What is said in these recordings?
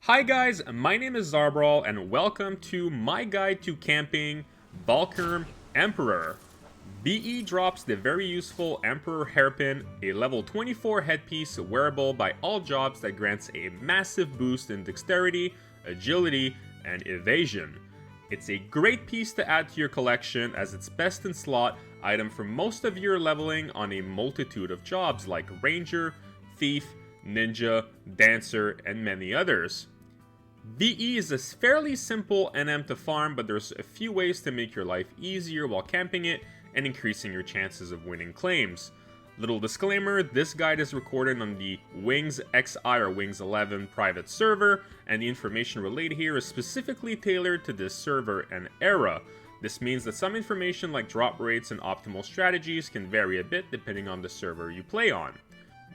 Hi guys, my name is Zarbral and welcome to my guide to camping Valkurm Emperor. VE drops the very useful Emperor hairpin, a level 24 headpiece wearable by all jobs that grants a massive boost in dexterity, agility, and evasion. It's a great piece to add to your collection as it's best in slot item for most of your leveling on a multitude of jobs like Ranger, Thief, Ninja, Dancer, and many others. VE is a fairly simple NM to farm, but there's a few ways to make your life easier while camping it and increasing your chances of winning claims. Little disclaimer, this guide is recorded on the WingsXI or Wings11 private server, and the information relayed here is specifically tailored to this server and era. This means that some information like drop rates and optimal strategies can vary a bit depending on the server you play on.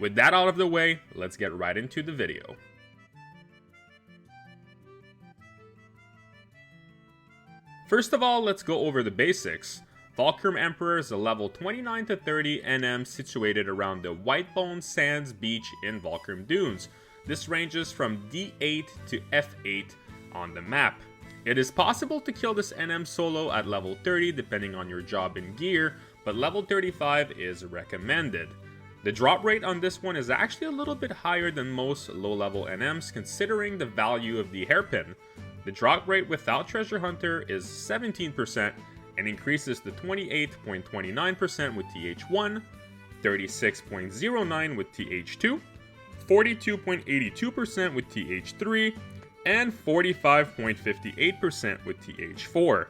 With that out of the way, let's get right into the video. First of all, let's go over the basics. Valkurm Emperor is a level 29 to 30 NM situated around the Whitebone Sands beach in Valkurm Dunes. This ranges from D8 to F8 on the map. It is possible to kill this NM solo at level 30 depending on your job and gear, but level 35 is recommended. The drop rate on this one is actually a little bit higher than most low-level NMs considering the value of the hairpin. The drop rate without Treasure Hunter is 17% and increases to 28.29% with TH1, 36.09% with TH2, 42.82% with TH3, and 45.58% with TH4.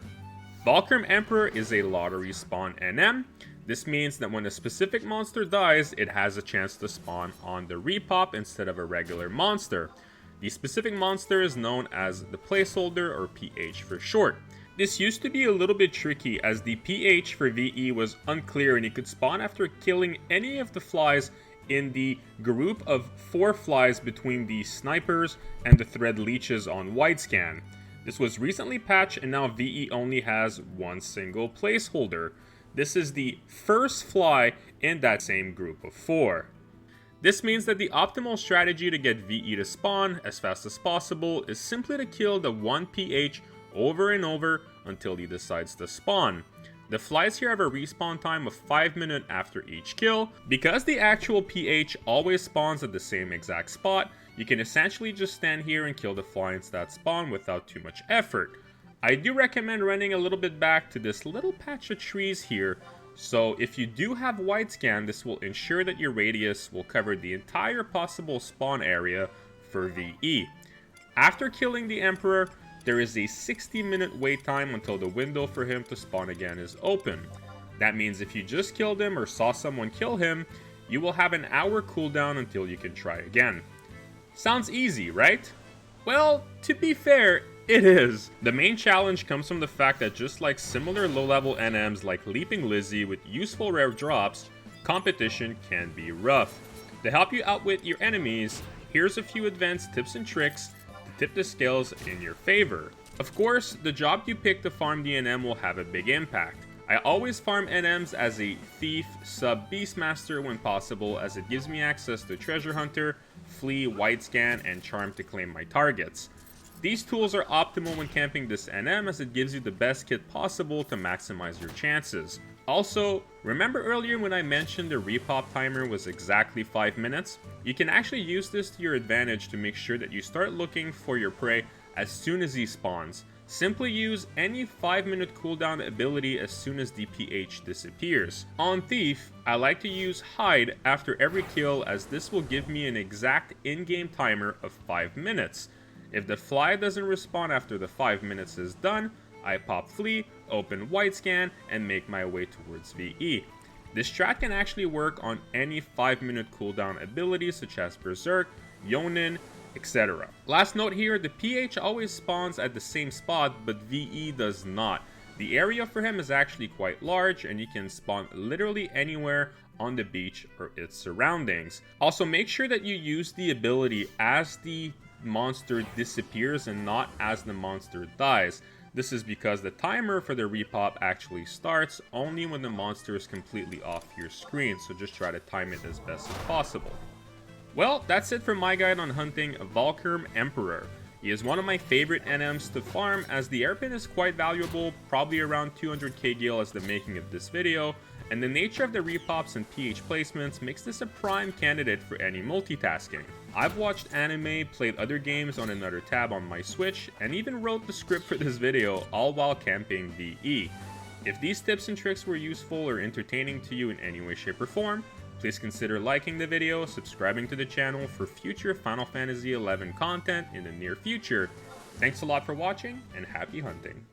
Valkurm Emperor is a lottery spawn NM. This means that when a specific monster dies, it has a chance to spawn on the repop instead of a regular monster. The specific monster is known as the placeholder, or PH for short. This used to be a little bit tricky as the PH for VE was unclear and you could spawn after killing any of the flies in the group of 4 flies between the snipers and the thread leeches on widescan. This was recently patched and now VE only has one single placeholder. This is the first fly in that same group of 4. This means that the optimal strategy to get VE to spawn as fast as possible is simply to kill the one PH over and over until he decides to spawn. The flies here have a respawn time of 5 minutes after each kill. Because the actual PH always spawns at the same exact spot, you can essentially just stand here and kill the flies that spawn without too much effort. I do recommend running a little bit back to this little patch of trees here, so if you do have wide scan, this will ensure that your radius will cover the entire possible spawn area for VE. After killing the Emperor, there is a 60-minute wait time until the window for him to spawn again is open. That means if you just killed him or saw someone kill him, you will have an hour cooldown until you can try again. Sounds easy, right? Well, to be fair, it is. The main challenge comes from the fact that just like similar low-level NMs like Leaping Lizzie with useful rare drops, competition can be rough. To help you outwit your enemies, here's a few advanced tips and tricks to tip the scales in your favor. Of course, the job you pick to farm the NM will have a big impact. I always farm NMs as a Thief sub Beastmaster when possible as it gives me access to Treasure Hunter, Flee, Widescan, and Charm to claim my targets. These tools are optimal when camping this NM as it gives you the best kit possible to maximize your chances. Also, remember earlier when I mentioned the repop timer was exactly 5 minutes? You can actually use this to your advantage to make sure that you start looking for your prey as soon as he spawns. Simply use any 5-minute cooldown ability as soon as the PH disappears. On Thief, I like to use Hide after every kill as this will give me an exact in-game timer of 5 minutes. If the fly doesn't respawn after the 5 minutes is done, I pop Flee, open Widescan, and make my way towards VE. This strat can actually work on any 5-minute cooldown abilities such as Berserk, Yonin, etc. Last note here, the PH always spawns at the same spot, but VE does not. The area for him is actually quite large, and you can spawn literally anywhere on the beach or its surroundings. Also, make sure that you use the ability as the monster disappears and not as the monster dies. This is because the timer for the repop actually starts only when the monster is completely off your screen, so just try to time it as best as possible. Well, that's it for my guide on hunting Valkurm Emperor. He is one of my favorite NMs to farm, as the airpin is quite valuable, probably around 200k gil as the making of this video, and the nature of the repops and PH placements makes this a prime candidate for any multitasking. I've watched anime, played other games on another tab on my Switch, and even wrote the script for this video, all while camping VE. If these tips and tricks were useful or entertaining to you in any way, shape, or form, please consider liking the video, subscribing to the channel for future Final Fantasy XI content in the near future. Thanks a lot for watching, and happy hunting.